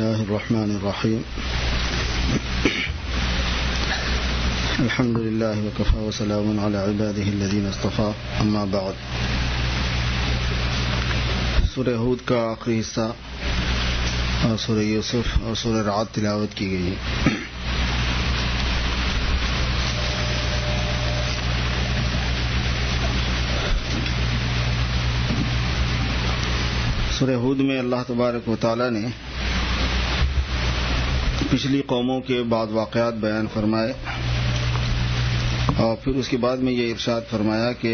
الله الرحمن الرحيم الحمد لله وكفى وسلام على عباده الذين اصطفى اما بعد سورہ ہود کا آخری حصہ اور سورہ یوسف اور سورہ رعد تلاوت کی گئی ہے. سورہ ہود میں اللہ تبارک و تعالی نے پچھلی قوموں کے بعض واقعات بیان فرمائے اور پھر اس کے بعد میں یہ ارشاد فرمایا کہ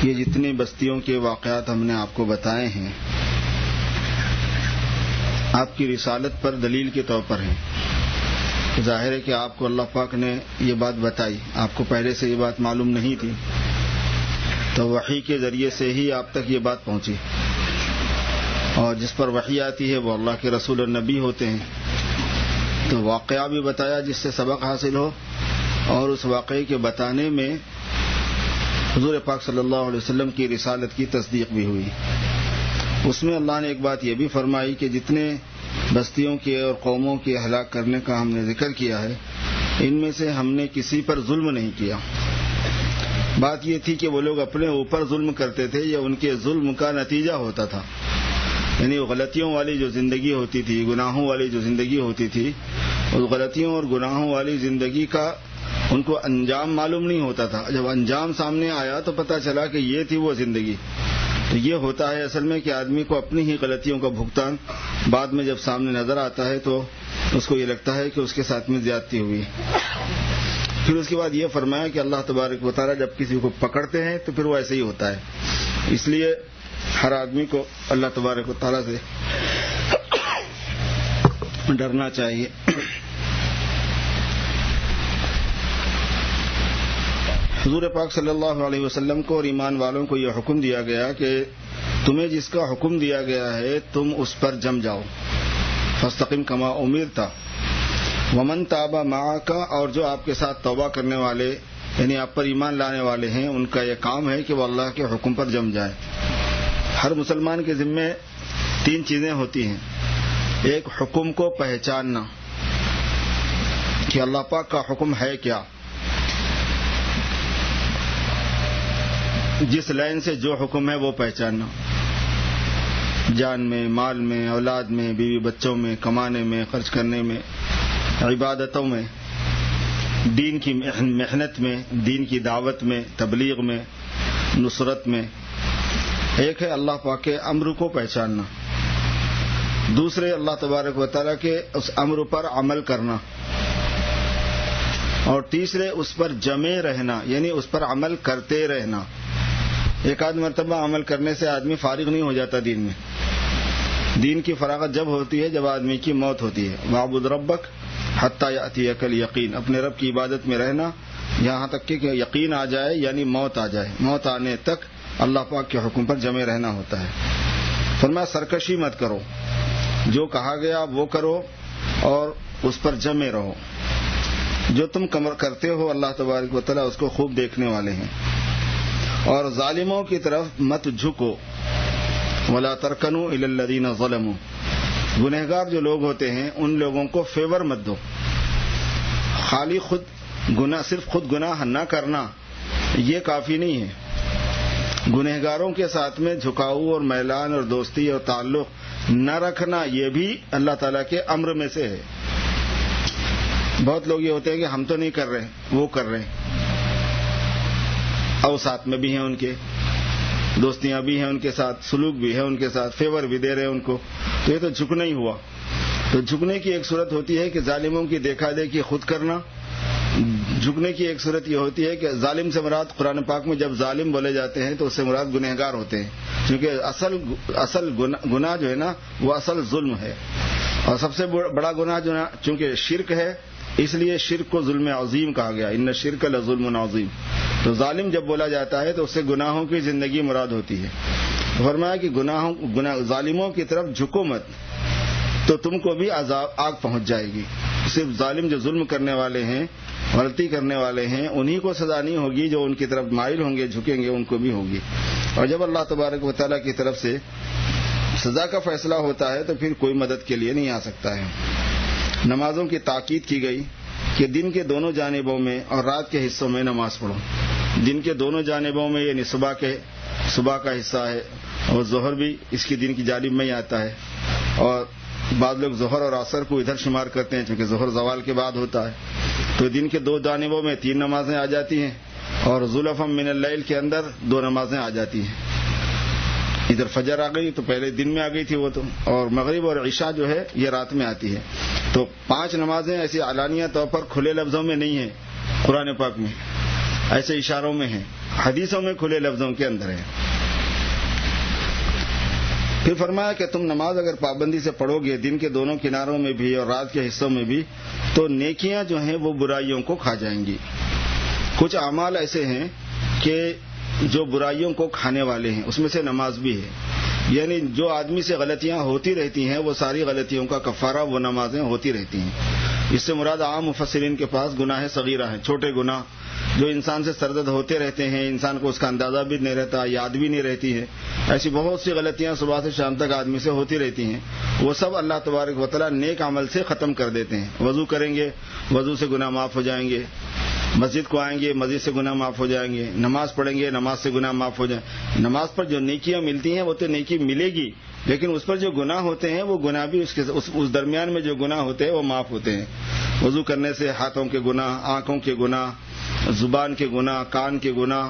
یہ جتنی بستیوں کے واقعات ہم نے آپ کو بتائے ہیں آپ کی رسالت پر دلیل کے طور پر ہیں. ظاہر ہے کہ آپ کو اللہ پاک نے یہ بات بتائی، آپ کو پہلے سے یہ بات معلوم نہیں تھی تو وحی کے ذریعے سے ہی آپ تک یہ بات پہنچی، اور جس پر وحی آتی ہے وہ اللہ کے رسول اور نبی ہوتے ہیں. تو واقعہ بھی بتایا جس سے سبق حاصل ہو، اور اس واقعے کے بتانے میں حضور پاک صلی اللہ علیہ وسلم کی رسالت کی تصدیق بھی ہوئی. اس میں اللہ نے ایک بات یہ بھی فرمائی کہ جتنے بستیوں کے اور قوموں کے ہلاک کرنے کا ہم نے ذکر کیا ہے ان میں سے ہم نے کسی پر ظلم نہیں کیا. بات یہ تھی کہ وہ لوگ اپنے اوپر ظلم کرتے تھے یا ان کے ظلم کا نتیجہ ہوتا تھا، یعنی غلطیوں والی جو زندگی ہوتی تھی، گناہوں والی جو زندگی ہوتی تھی، اس غلطیوں اور گناہوں والی زندگی کا ان کو انجام معلوم نہیں ہوتا تھا. جب انجام سامنے آیا تو پتہ چلا کہ یہ تھی وہ زندگی. تو یہ ہوتا ہے اصل میں کہ آدمی کو اپنی ہی غلطیوں کا بھگتان بعد میں جب سامنے نظر آتا ہے تو اس کو یہ لگتا ہے کہ اس کے ساتھ میں زیادتی ہوئی. پھر اس کے بعد یہ فرمایا کہ اللہ تبارک و تعالیٰ جب کسی کو پکڑتے ہیں تو پھر وہ ایسے ہی ہوتا ہے. اس لیے ہر آدمی کو اللہ تبارک و تعالیٰ سے ڈرنا چاہیے. حضور پاک صلی اللہ علیہ وسلم کو اور ایمان والوں کو یہ حکم دیا گیا کہ تمہیں جس کا حکم دیا گیا ہے تم اس پر جم جاؤ. فاستقم کما امرت ومن تاب معک، اور جو آپ کے ساتھ توبہ کرنے والے یعنی آپ پر ایمان لانے والے ہیں ان کا یہ کام ہے کہ وہ اللہ کے حکم پر جم جائے. ہر مسلمان کے ذمے تین چیزیں ہوتی ہیں. ایک، حکم کو پہچاننا کہ اللہ پاک کا حکم ہے کیا، جس لائن سے جو حکم ہے وہ پہچاننا، جان میں، مال میں، اولاد میں، بیوی بچوں میں، کمانے میں، خرچ کرنے میں، عبادتوں میں، دین کی محنت میں، دین کی دعوت میں، تبلیغ میں، نصرت میں. ایک ہے اللہ پاک کے امر کو پہچاننا، دوسرے اللہ تبارک و تعالیٰ کے اس امر پر عمل کرنا، اور تیسرے اس پر جمے رہنا یعنی اس پر عمل کرتے رہنا. ایک آدھ مرتبہ عمل کرنے سے آدمی فارغ نہیں ہو جاتا. دین میں دین کی فراغت جب ہوتی ہے جب آدمی کی موت ہوتی ہے. وَاعْبُدْ رَبَّكَ حَتَّى يَأْتِيَكَ الْيَقِينُ، اپنے رب کی عبادت میں رہنا یہاں تک کہ یقین آ جائے یعنی موت آ جائے. موت آنے تک اللہ پاک کے حکم پر جمے رہنا ہوتا ہے. فرمایا سرکشی مت کرو، جو کہا گیا وہ کرو اور اس پر جمے رہو. جو تم کرتے ہو اللہ تبارک و تعالیٰ اس کو خوب دیکھنے والے ہیں. اور ظالموں کی طرف مت جھکو، ولا ترکنوا الی الذین ظلموا، گنہگار جو لوگ ہوتے ہیں ان لوگوں کو فیور مت دو. خالی صرف خود گناہ نہ کرنا یہ کافی نہیں ہے، گنہگاروں کے ساتھ میں جھکاؤ اور میلان اور دوستی اور تعلق نہ رکھنا یہ بھی اللہ تعالیٰ کے امر میں سے ہے. بہت لوگ یہ ہوتے ہیں کہ ہم تو نہیں کر رہے وہ کر رہے ہیں، اور ساتھ میں بھی ہیں ان کے، دوستیاں بھی ہیں ان کے ساتھ، سلوک بھی ہے ان کے ساتھ، فیور بھی دے رہے ہیں ان کو، تو یہ تو جھکنا ہی ہوا. تو جھکنے کی ایک صورت ہوتی ہے کہ ظالموں کی دیکھا دیکھی خود کرنا. جھکنے کی ایک صورت یہ ہوتی ہے کہ ظالم سے مراد قرآن پاک میں جب ظالم بولے جاتے ہیں تو اس سے مراد گنہگار ہوتے ہیں، کیونکہ اصل گناہ جو ہے نا وہ اصل ظلم ہے. اور سب سے بڑا گناہ جو ہے چونکہ شرک ہے اس لیے شرک کو ظلم عظیم کہا گیا، ان الشرک لظلم عظیم. تو ظالم جب بولا جاتا ہے تو اس سے گناہوں کی زندگی مراد ہوتی ہے. فرمایا کہ ظالموں کی طرف جھکو مت تو تم کو بھی عذاب آگ پہنچ جائے گی. صرف ظالم جو ظلم کرنے والے ہیں، غلطی کرنے والے ہیں، انہی کو سزا نہیں ہوگی، جو ان کی طرف مائل ہوں گے، جھکیں گے، ان کو بھی ہوگی. اور جب اللہ تبارک و تعالیٰ کی طرف سے سزا کا فیصلہ ہوتا ہے تو پھر کوئی مدد کے لیے نہیں آ سکتا ہے۔ نمازوں کی تاکید کی گئی کہ دن کے دونوں جانبوں میں اور رات کے حصوں میں نماز پڑھو۔ دن کے دونوں جانبوں میں یعنی صبح کا حصہ ہے، اور ظہر بھی اس کی دن کی جانب میں ہی آتا ہے، اور بعض لوگ ظہر اور عصر کو ادھر شمار کرتے ہیں چونکہ ظہر زوال کے بعد ہوتا ہے، تو دن کے دو جانبوں میں 3 نمازیں آ جاتی ہیں، اور زلفا من اللیل کے اندر 2 نمازیں آ جاتی ہیں۔ ادھر فجر آ گئی تو پہلے دن میں آ گئی تھی وہ تو، اور مغرب اور عشاء جو ہے یہ رات میں آتی ہے، تو 5 نمازیں ایسی اعلانیہ طور پر کھلے لفظوں میں نہیں ہیں قرآن پاک میں، ایسے اشاروں میں ہیں، حدیثوں میں کھلے لفظوں کے اندر ہے۔ پھر فرمایا کہ تم نماز اگر پابندی سے پڑھو گے دن کے دونوں کناروں میں بھی اور رات کے حصوں میں بھی، تو نیکیاں جو ہیں وہ برائیوں کو کھا جائیں گی۔ کچھ اعمال ایسے ہیں کہ جو برائیوں کو کھانے والے ہیں، اس میں سے نماز بھی ہے، یعنی جو آدمی سے غلطیاں ہوتی رہتی ہیں وہ ساری غلطیوں کا کفارہ وہ نمازیں ہوتی رہتی ہیں۔ اس سے مراد عام مفسرین کے پاس گناہ صغیرہ ہیں، چھوٹے گناہ جو انسان سے سرزد ہوتے رہتے ہیں، انسان کو اس کا اندازہ بھی نہیں رہتا، یاد بھی نہیں رہتی ہے، ایسی بہت سی غلطیاں صبح سے شام تک آدمی سے ہوتی رہتی ہیں، وہ سب اللہ تبارک و تعالیٰ نیک عمل سے ختم کر دیتے ہیں۔ وضو کریں گے، وضو سے گناہ معاف ہو جائیں گے، مسجد کو آئیں گے، مسجد سے گناہ معاف ہو جائیں گے، نماز پڑھیں گے، نماز سے گناہ معاف ہو جائیں۔ نماز پر جو نیکیاں ملتی ہیں وہ تو نیکی ملے گی، لیکن اس پر جو گناہ ہوتے ہیں وہ گناہ بھی اس درمیان میں جو گناہ ہوتے ہیں وہ معاف ہوتے ہیں۔ وضو کرنے سے ہاتھوں کے گناہ، آنکھوں کے گناہ، زبان کے گناہ، کان کے گناہ،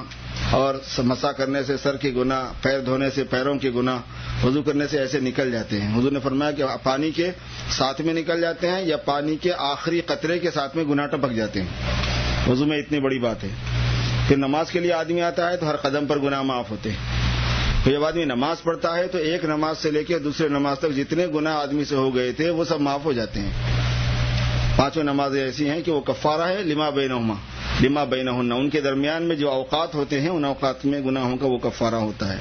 اور مسح کرنے سے سر کے گناہ، پیر دھونے سے پیروں کے گناہ وضو کرنے سے ایسے نکل جاتے ہیں۔ حضور نے فرمایا کہ پانی کے ساتھ میں نکل جاتے ہیں یا پانی کے آخری قطرے کے ساتھ میں گناہ ٹپک جاتے ہیں۔ وضو میں اتنی بڑی بات ہے۔ پھر نماز کے لیے آدمی آتا ہے تو ہر قدم پر گناہ معاف ہوتے ہیں۔ پھر جب آدمی نماز پڑھتا ہے تو ایک نماز سے لے کے دوسرے نماز تک جتنے گناہ آدمی سے ہو گئے تھے وہ سب معاف ہو جاتے ہیں۔ 5 نمازیں ایسی ہیں کہ وہ کفارہ ہے لما بینہن، ان کے درمیان میں جو اوقات ہوتے ہیں ان اوقات میں گناہوں کا وہ کفارہ ہوتا ہے۔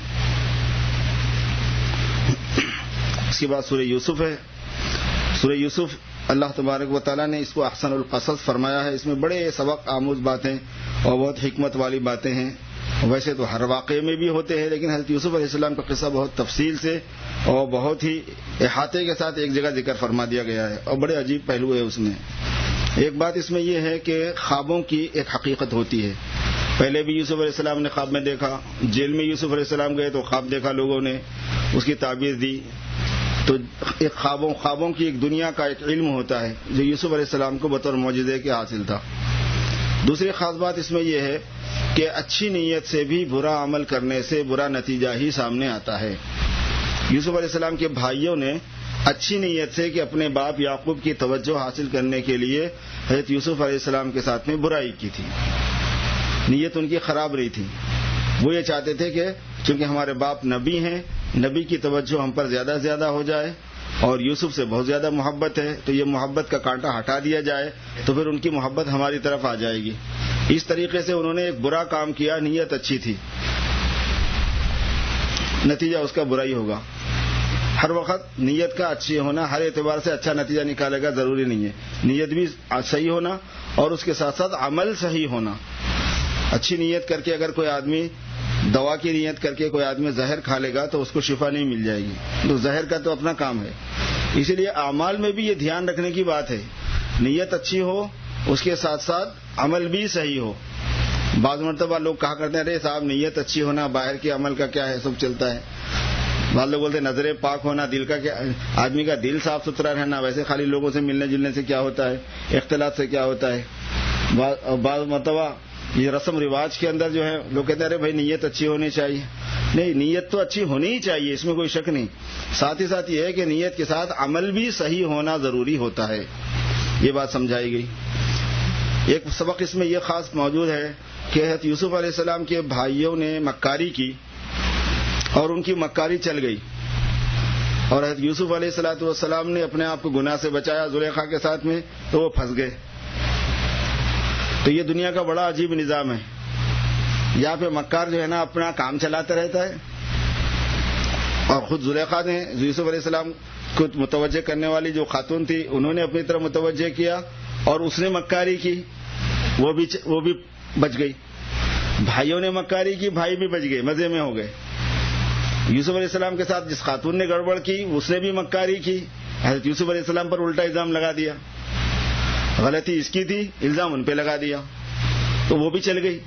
اس کے بعد سورہ یوسف ہے۔ سورہ یوسف اللہ تبارک و تعالیٰ نے اس کو احسن القصص فرمایا ہے، اس میں بڑے سبق آموز باتیں اور بہت حکمت والی باتیں ہیں۔ ویسے تو ہر واقعے میں بھی ہوتے ہیں، لیکن حضرت یوسف علیہ السلام کا قصہ بہت تفصیل سے اور بہت ہی احاطے کے ساتھ ایک جگہ ذکر فرما دیا گیا ہے، اور بڑے عجیب پہلو ہے اس میں۔ ایک بات اس میں یہ ہے کہ خوابوں کی ایک حقیقت ہوتی ہے۔ پہلے بھی یوسف علیہ السلام نے خواب میں دیکھا، جیل میں یوسف علیہ السلام گئے تو خواب دیکھا لوگوں نے، اس کی تعبیر دی، تو ایک خوابوں کی ایک دنیا کا ایک علم ہوتا ہے جو یوسف علیہ السلام کو بطور معجزے کے حاصل تھا۔ دوسری خاص بات اس میں یہ ہے کہ اچھی نیت سے بھی برا عمل کرنے سے برا نتیجہ ہی سامنے آتا ہے۔ یوسف علیہ السلام کے بھائیوں نے اچھی نیت سے کہ اپنے باپ یعقوب کی توجہ حاصل کرنے کے لیے حضرت یوسف علیہ السلام کے ساتھ میں برائی کی تھی، نیت ان کی خراب رہی تھی۔ وہ یہ چاہتے تھے کہ چونکہ ہمارے باپ نبی ہیں، نبی کی توجہ ہم پر زیادہ زیادہ ہو جائے اور یوسف سے بہت زیادہ محبت ہے تو یہ محبت کا کانٹا ہٹا دیا جائے تو پھر ان کی محبت ہماری طرف آ جائے گی۔ اس طریقے سے انہوں نے ایک برا کام کیا، نیت اچھی تھی، نتیجہ اس کا برا ہی ہوگا۔ ہر وقت نیت کا اچھی ہونا ہر اعتبار سے اچھا نتیجہ نکالے گا ضروری نہیں ہے، نیت بھی صحیح ہونا اور اس کے ساتھ ساتھ عمل صحیح ہونا۔ اچھی نیت کر کے اگر کوئی آدمی دوا کی نیت کر کے کوئی آدمی زہر کھا لے گا تو اس کو شفا نہیں مل جائے گی، تو زہر کا تو اپنا کام ہے۔ اسی لیے اعمال میں بھی یہ دھیان رکھنے کی بات ہے، نیت اچھی ہو اس کے ساتھ ساتھ عمل بھی صحیح ہو۔ بعض مرتبہ لوگ کہا کرتے ہیں ارے صاحب نیت اچھی ہونا باہر کے عمل کا کیا ہے، سب چلتا ہے۔ بعض لوگ بولتے ہیں نظریں پاک ہونا، دل کا کیا، آدمی کا دل صاف ستھرا رہنا، ویسے خالی لوگوں سے ملنے جلنے سے کیا ہوتا ہے، اختلاط سے کیا ہوتا ہے۔ بعض مرتبہ یہ رسم رواج کے اندر جو ہے لوگ کہتے ہیں ارے بھائی نیت اچھی ہونی چاہیے، نہیں نیت تو اچھی ہونی ہی چاہیے، اس میں کوئی شک نہیں، ساتھ ہی ساتھ یہ ہے کہ نیت کے ساتھ عمل بھی صحیح ہونا ضروری ہوتا ہے، یہ بات سمجھائی گئی۔ ایک سبق اس میں یہ خاص موجود ہے کہ حضرت یوسف علیہ السلام کے بھائیوں نے مکاری کی اور ان کی مکاری چل گئی، اور حضرت یوسف علیہ السلام نے اپنے آپ کو گناہ سے بچایا زلیخا کے ساتھ میں تو وہ پھنس گئے۔ تو یہ دنیا کا بڑا عجیب نظام ہے، یہاں پہ مکار جو ہے نا اپنا کام چلاتا رہتا ہے، اور خود زلیخا نے یوسف علیہ السلام کو متوجہ کرنے والی جو خاتون تھی انہوں نے اپنی طرف متوجہ کیا اور اس نے مکاری کی، وہ بھی بچ گئی۔ بھائیوں نے مکاری کی، بھائی بھی بچ گئے، مزے میں ہو گئے۔ یوسف علیہ السلام کے ساتھ جس خاتون نے گڑبڑ کی اس نے بھی مکاری کی، حضرت یوسف علیہ السلام پر الٹا الزام لگا دیا، غلطی اس کی تھی، الزام ان پہ لگا دیا، تو وہ بھی چل گئی۔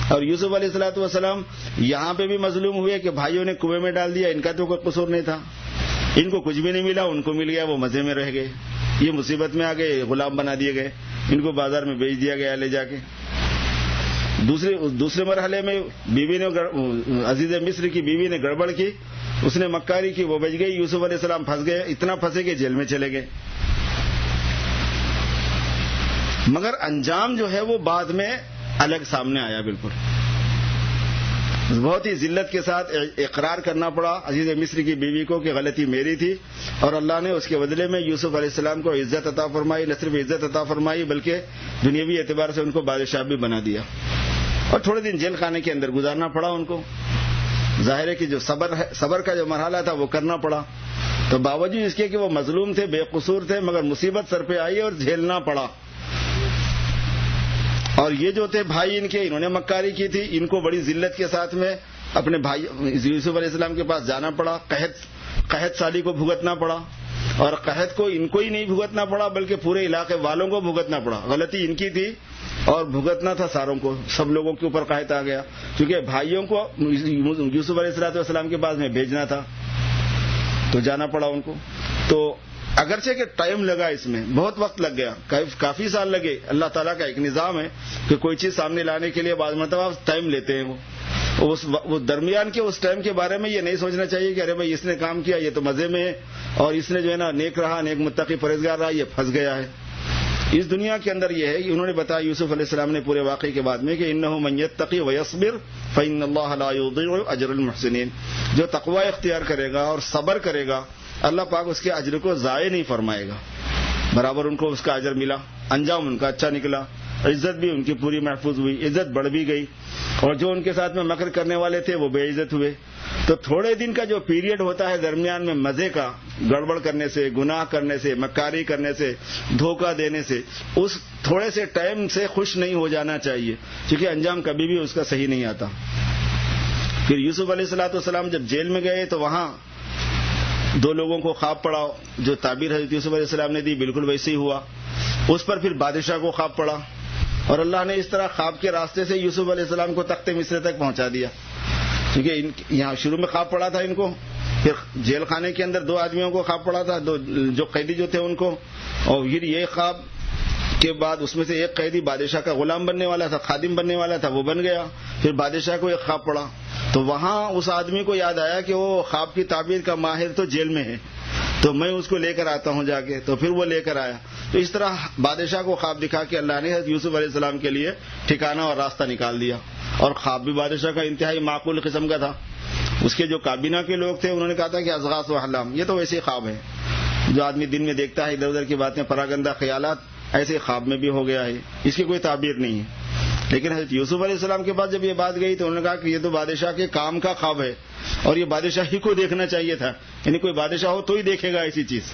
اور یوسف علیہ السلام یہاں پہ بھی مظلوم ہوئے کہ بھائیوں نے کنویں میں ڈال دیا، ان کا تو کوئی قصور نہیں تھا، ان کو کچھ بھی نہیں ملا، ان کو مل گیا، وہ مزے میں رہ گئے، یہ مصیبت میں آ گئے، غلام بنا دیے گئے، ان کو بازار میں بیچ دیا گیا لے جا کے۔ دوسرے مرحلے میں بیوی نے عزیز مصر کی بیوی نے گڑبڑ کی، اس نے مکاری کی، وہ بچ گئی، یوسف علیہ السلام پھنس گئے، اتنا پھنسے کہ جیل میں چلے گئے۔ مگر انجام جو ہے وہ بعد میں الگ سامنے آیا، بالکل بہت ہی ذلت کے ساتھ اقرار کرنا پڑا عزیز مصر کی بیوی کو کہ غلطی میری تھی، اور اللہ نے اس کے بدلے میں یوسف علیہ السلام کو عزت عطا فرمائی، نہ صرف عزت عطا فرمائی بلکہ دنیاوی اعتبار سے ان کو بادشاہ بھی بنا دیا، اور تھوڑے دن جیل خانے کے اندر گزارنا پڑا ان کو۔ ظاہر ہے کہ جو صبر کا جو مرحلہ تھا وہ کرنا پڑا، تو باوجود اس کے کہ وہ مظلوم تھے، بے قصور تھے، مگر مصیبت سر پہ آئی اور جھیلنا پڑا۔ اور یہ جو تھے بھائی ان کے، انہوں نے مکاری کی تھی، ان کو بڑی ذلت کے ساتھ میں اپنے بھائی یوسف علیہ السلام کے پاس جانا پڑا، قحط سالی کو بھگتنا پڑا، اور قحط کو ان کو ہی نہیں بھگتنا پڑا بلکہ پورے علاقے والوں کو بھگتنا پڑا۔ غلطی ان کی تھی اور بھگتنا تھا ساروں کو، سب لوگوں کے اوپر قحط آ گیا، کیونکہ بھائیوں کو یوسف علیہ السلام کے پاس میں بھیجنا تھا تو جانا پڑا ان کو۔ تو اگرچہ کہ ٹائم لگا، اس میں بہت وقت لگ گیا، کافی سال لگے۔ اللہ تعالیٰ کا ایک نظام ہے کہ کوئی چیز سامنے لانے کے لیے بعض مرتبہ ٹائم لیتے ہیں، وہ درمیان کے اس ٹائم کے بارے میں یہ نہیں سوچنا چاہیے کہ ارے بھائی اس نے کام کیا، یہ تو مزے میں ہے، اور اس نے جو ہے نا نیک رہا، نیک متقی پرہیزگار رہا، یہ پھنس گیا ہے۔ اس دنیا کے اندر یہ ہے کہ انہوں نے بتایا یوسف علیہ السلام نے پورے واقعے کے بعد میں کہ انہ من یتقی ویصبر فإن اللہ لا یضیع اجر المحسنین، جو تقوی اختیار کرے گا اور صبر کرے گا اللہ پاک اس کے اجر کو ضائع نہیں فرمائے گا، برابر ان کو اس کا اجر ملا، انجام ان کا اچھا نکلا، عزت بھی ان کی پوری محفوظ ہوئی، عزت بڑھ بھی گئی، اور جو ان کے ساتھ میں مکر کرنے والے تھے وہ بے عزت ہوئے۔ تو تھوڑے دن کا جو پیریڈ ہوتا ہے درمیان میں مزے کا، گڑبڑ کرنے سے، گناہ کرنے سے، مکاری کرنے سے، دھوکہ دینے سے، اس تھوڑے سے ٹائم سے خوش نہیں ہو جانا چاہیے، کیونکہ انجام کبھی بھی اس کا صحیح نہیں آتا۔ پھر یوسف علیہ السلام جب جیل میں گئے تو وہاں دو لوگوں کو خواب پڑا، جو تعبیر حضرت یوسف علیہ السلام نے دی بالکل ویسے ہی ہوا، اس پر پھر بادشاہ کو خواب پڑا، اور اللہ نے اس طرح خواب کے راستے سے یوسف علیہ السلام کو تخت مصر تک پہنچا دیا، کیونکہ یہاں شروع میں خواب پڑا تھا ان کو، پھر جیل خانے کے اندر دو آدمیوں کو خواب پڑا تھا، جو قیدی جو تھے ان کو، اور پھر یہ خواب کے بعد اس میں سے ایک قیدی بادشاہ کا غلام بننے والا تھا، خادم بننے والا تھا، وہ بن گیا، پھر بادشاہ کو ایک خواب پڑا، تو وہاں اس آدمی کو یاد آیا کہ وہ خواب کی تعبیر کا ماہر تو جیل میں ہے، تو میں اس کو لے کر آتا ہوں جا کے، تو پھر وہ لے کر آیا، تو اس طرح بادشاہ کو خواب دکھا کے اللہ نے حضرت یوسف علیہ السلام کے لیے ٹھکانہ اور راستہ نکال دیا، اور خواب بھی بادشاہ کا انتہائی معقول قسم کا تھا۔ اس کے جو کابینہ کے لوگ تھے انہوں نے کہا تھا کہ اضغاث و احلام، یہ تو ویسے ہی خواب ہے، جو آدمی دن میں دیکھتا ہے ادھر ادھر کی باتیں، پراگندہ خیالات، ایسے خواب میں بھی ہو گیا ہے، اس کی کوئی تعبیر نہیں ہے۔ لیکن حضرت یوسف علیہ السلام کے پاس جب یہ بات گئی تو انہوں نے کہا کہ یہ تو بادشاہ کے کام کا خواب ہے، اور یہ بادشاہ ہی کو دیکھنا چاہیے تھا، یعنی کوئی بادشاہ ہو تو ہی دیکھے گا ایسی چیز،